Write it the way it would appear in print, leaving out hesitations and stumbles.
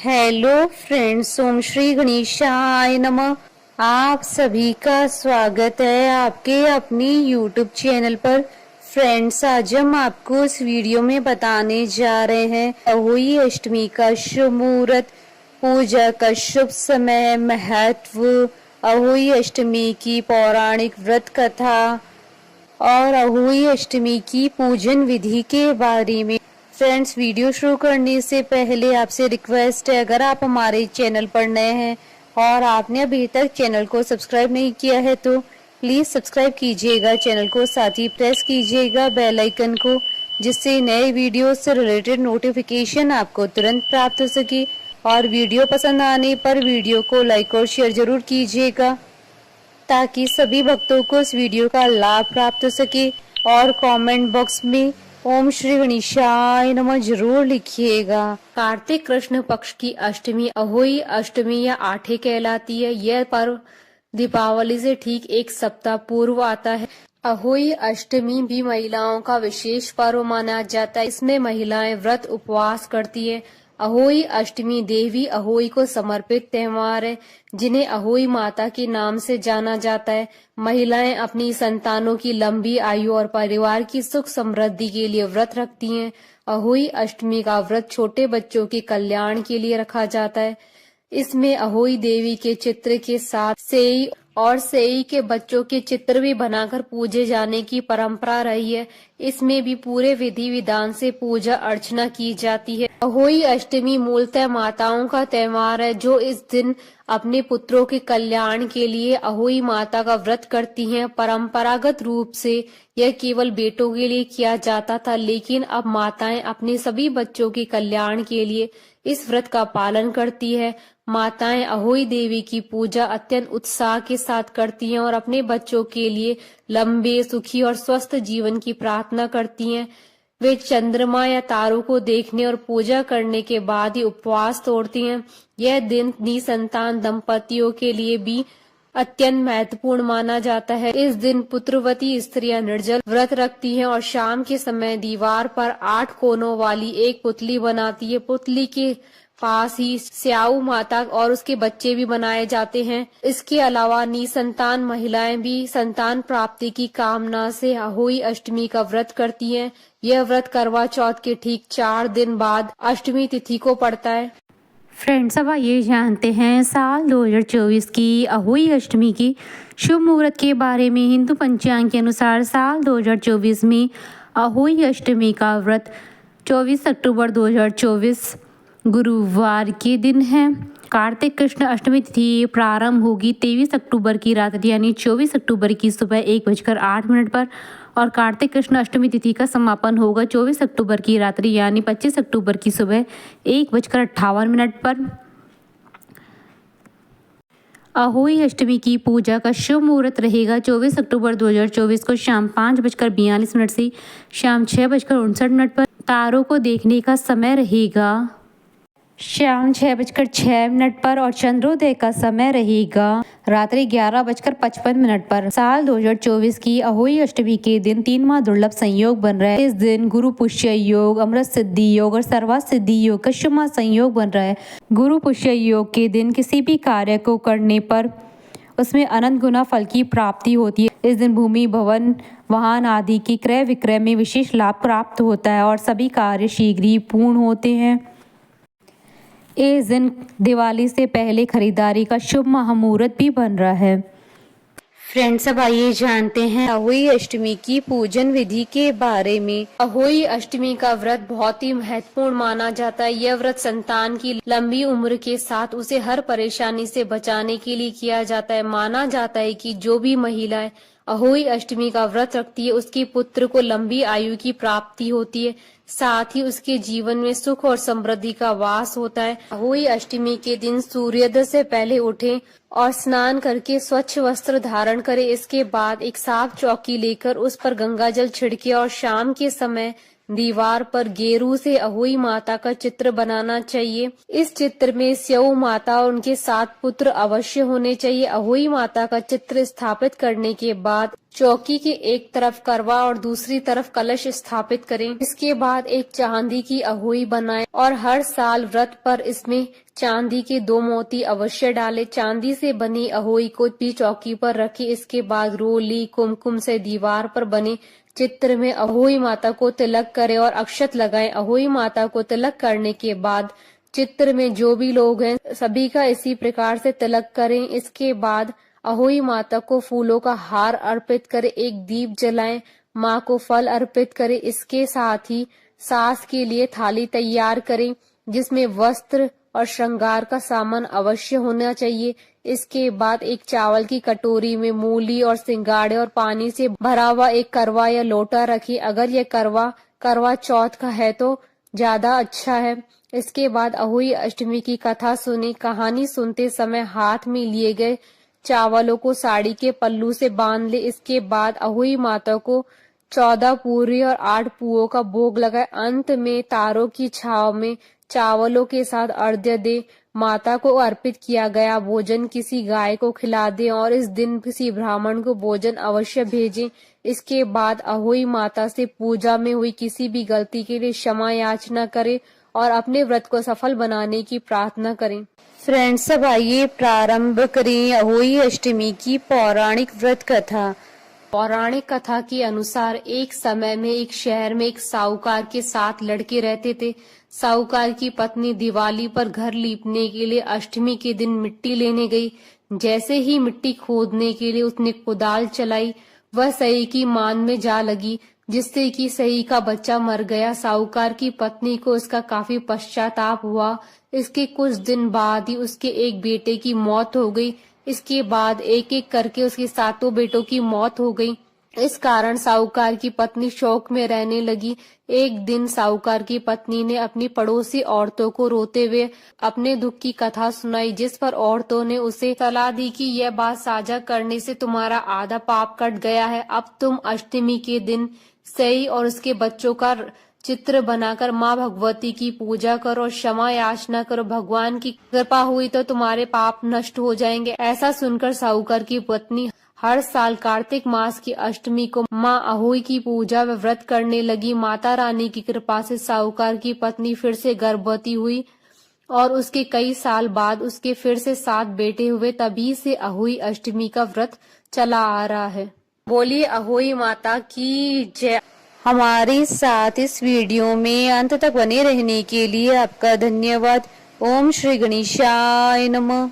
Hello friends, ओम श्री गणेशाय नमः। आप सभी का स्वागत है आपके अपनी यूट्यूब चैनल पर। फ्रेंड्स, आज हम आपको इस वीडियो में बताने जा रहे हैं अहोई अष्टमी का शुभ मुहूर्त, पूजा का शुभ समय, महत्व, अहोई अष्टमी की पौराणिक व्रत कथा और अहोई अष्टमी की पूजन विधि के बारे में। फ्रेंड्स, वीडियो शुरू करने से पहले आपसे रिक्वेस्ट है, अगर आप हमारे चैनल पर नए हैं और आपने अभी तक चैनल को सब्सक्राइब नहीं किया है तो प्लीज सब्सक्राइब कीजिएगा चैनल को, साथ ही प्रेस कीजिएगा बेल आइकन को, जिससे नए वीडियो से रिलेटेड नोटिफिकेशन आपको तुरंत प्राप्त हो सके। और वीडियो पसंद आने पर वीडियो को लाइक और शेयर जरूर कीजिएगा ताकि सभी भक्तों को इस वीडियो का लाभ प्राप्त हो सके। और कमेंट बॉक्स में ओम श्री गणेशाय नमः जरूर लिखिएगा। कार्तिक कृष्ण पक्ष की अष्टमी अहोई अष्टमी या आठे कहलाती है। यह पर्व दीपावली से ठीक एक सप्ताह पूर्व आता है। अहोई अष्टमी भी महिलाओं का विशेष पर्व माना जाता है। इसमें महिलाएं व्रत उपवास करती है। अहोई अष्टमी देवी अहोई को समर्पित त्योहार है, जिन्हें अहोई माता के नाम से जाना जाता है। महिलाएं अपनी संतानों की लंबी आयु और परिवार की सुख समृद्धि के लिए व्रत रखती हैं। अहोई अष्टमी का व्रत छोटे बच्चों के कल्याण के लिए रखा जाता है। इसमें अहोई देवी के चित्र के साथ सेई और सेई के बच्चों के चित्र भी बनाकर पूजे जाने की परंपरा रही है। इसमें भी पूरे विधि विधान से पूजा अर्चना की जाती है। अहोई अष्टमी मूलतः माताओं का त्योहार है, जो इस दिन अपने पुत्रों के कल्याण के लिए अहोई माता का व्रत करती हैं। परंपरागत रूप से यह केवल बेटों के लिए किया जाता था, लेकिन अब माताएं अपने सभी बच्चों के कल्याण के लिए इस व्रत का पालन करती है। माताएं अहोई देवी की पूजा अत्यंत उत्साह के साथ करती हैं और अपने बच्चों के लिए लंबे, सुखी और स्वस्थ जीवन की प्रार्थना करती हैं। वे चंद्रमा या तारों को देखने और पूजा करने के बाद ही उपवास तोड़ती हैं। यह दिन निसंतान दंपतियों के लिए भी अत्यंत महत्वपूर्ण माना जाता है। इस दिन पुत्रवती स्त्रियां निर्जल व्रत रखती हैं और शाम के समय दीवार पर 8 कोनों वाली एक पुतली बनाती है। पुतली के पास ही स्याऊ माता और उसके बच्चे भी बनाए जाते हैं। इसके अलावा निसंतान महिलाएं भी संतान प्राप्ति की कामना से अहोई अष्टमी का व्रत करती हैं। यह व्रत करवा चौथ के ठीक 4 दिन बाद अष्टमी तिथि को पड़ता है। फ्रेंड्स, अब आइए जानते हैं साल 2024 की अहोई अष्टमी की शुभ मुहूर्त के बारे में। हिंदू पंचांग के अनुसार साल 2024 में अहोई अष्टमी का व्रत 24 अक्टूबर 2024 गुरुवार के दिन है। कार्तिक कृष्ण अष्टमी तिथि प्रारंभ होगी 23 अक्टूबर की रात्रि यानी 24 अक्टूबर की सुबह 1:08 पर और कार्तिक कृष्ण अष्टमी तिथि का समापन होगा 24 अक्टूबर की रात्रि यानी 25 अक्टूबर की सुबह 1:58 पर। अहोई अष्टमी की पूजा का शुभ मुहूर्त रहेगा 24 अक्टूबर 2024 को शाम 5:42 से शाम 6:59 पर। तारों को देखने का समय रहेगा शाम 6:06 पर और चंद्रोदय का समय रहेगा रात्रि 11:55 पर। साल 2024 की अहोई अष्टमी के दिन 3 माह दुर्लभ संयोग बन रहा है। इस दिन गुरु पुष्य योग, अमृत सिद्धि योग और सर्वा सिद्धि योग का शुभ संयोग बन रहा है। गुरु पुष्य योग के दिन किसी भी कार्य को करने पर उसमें अनंत गुना फल की प्राप्ति होती है। इस दिन भूमि, भवन, वाहन आदि की क्रय विक्रय में विशेष लाभ प्राप्त होता है और सभी कार्य शीघ्र ही पूर्ण होते हैं। इस दिन दिवाली से पहले खरीदारी का शुभ मुहूर्त भी बन रहा है। फ्रेंड्स, अब आइए जानते हैं अहोई अष्टमी की पूजन विधि के बारे में। अहोई अष्टमी का व्रत बहुत ही महत्वपूर्ण माना जाता है। यह व्रत संतान की लंबी उम्र के साथ उसे हर परेशानी से बचाने के लिए किया जाता है। माना जाता है कि जो भी महिलाएं अहोई अष्टमी का व्रत रखती है उसके पुत्र को लंबी आयु की प्राप्ति होती है, साथ ही उसके जीवन में सुख और समृद्धि का वास होता है। अहोई अष्टमी के दिन सूर्योदय से पहले उठें और स्नान करके स्वच्छ वस्त्र धारण करें। इसके बाद एक साफ चौकी लेकर उस पर गंगा जल छिड़के और शाम के समय दीवार पर गेरू से अहोई माता का चित्र बनाना चाहिए। इस चित्र में स्यऊ माता और उनके 7 पुत्र अवश्य होने चाहिए। अहोई माता का चित्र स्थापित करने के बाद चौकी के एक तरफ करवा और दूसरी तरफ कलश स्थापित करें। इसके बाद एक चांदी की अहोई बनाएं और हर साल व्रत पर इसमें चांदी के 2 मोती अवश्य डालें। चांदी से बनी अहोई को भी चौकी पर रखें। इसके बाद रोली कुमकुम से दीवार पर बने चित्र में अहोई माता को तिलक करें और अक्षत लगाएं। अहोई माता को तिलक करने के बाद चित्र में जो भी लोग हैं सभी का इसी प्रकार से तिलक करें। इसके बाद अहोई माता को फूलों का हार अर्पित करें, एक दीप जलाएं, माँ को फल अर्पित करें। इसके साथ ही सास के लिए थाली तैयार करें जिसमें वस्त्र और श्रृंगार का सामान अवश्य होना चाहिए। इसके बाद एक चावल की कटोरी में मूली और सिंगाड़े और पानी से भरा हुआ एक करवा या लोटा रखिए। अगर यह करवा चौथ का है तो ज्यादा अच्छा है। इसके बाद अहोई अष्टमी की कथा सुनी। कहानी सुनते समय हाथ में लिए गए चावलों को साड़ी के पल्लू से बांध ले। इसके बाद अहोई माता को 14 पूरी और 8 पुओं का भोग लगाए। अंत में तारों की छाव में चावलों के साथ अर्घ्य दे। माता को अर्पित किया गया भोजन किसी गाय को खिला दें और इस दिन किसी ब्राह्मण को भोजन अवश्य भेजें। इसके बाद अहोई माता से पूजा में हुई किसी भी गलती के लिए क्षमा याचना करें और अपने व्रत को सफल बनाने की प्रार्थना करें। फ्रेंड्स, अब आइए प्रारंभ करें अहोई अष्टमी की पौराणिक व्रत कथा। पौराणिक कथा के अनुसार एक समय में एक शहर में एक साहूकार के 7 लड़के रहते थे। साहूकार की पत्नी दिवाली पर घर लीपने के लिए अष्टमी के दिन मिट्टी लेने गई। जैसे ही मिट्टी खोदने के लिए उसने कुदाल चलाई, वह सही की मान में जा लगी जिससे कि सही का बच्चा मर गया। साहूकार की पत्नी को इसका काफी पश्चाताप हुआ। इसके कुछ दिन बाद ही उसके एक बेटे की मौत हो गई। इसके बाद एक एक करके उसके 7 बेटों की मौत हो गई। इस कारण साहूकार की पत्नी शोक में रहने लगी। एक दिन साहूकार की पत्नी ने अपनी पड़ोसी औरतों को रोते हुए अपने दुख की कथा सुनाई, जिस पर औरतों ने उसे सलाह दी कि यह बात साझा करने से तुम्हारा आधा पाप कट गया है। अब तुम अष्टमी के दिन सई और उसके बच्चों का चित्र बनाकर माँ भगवती की पूजा करो और क्षमा याचना करो। भगवान की कृपा हुई तो तुम्हारे पाप नष्ट हो जाएंगे। ऐसा सुनकर साहूकार की पत्नी हर साल कार्तिक मास की अष्टमी को माँ अहोई की पूजा व व्रत करने लगी। माता रानी की कृपा से साहूकार की पत्नी फिर से गर्भवती हुई और उसके कई साल बाद उसके फिर से 7 बेटे हुए। तभी से अहोई अष्टमी का व्रत चला आ रहा है। बोलिए अहोई माता की जय। हमारे साथ इस वीडियो में अंत तक बने रहने के लिए आपका धन्यवाद। ओम श्री गणेशाय नमः।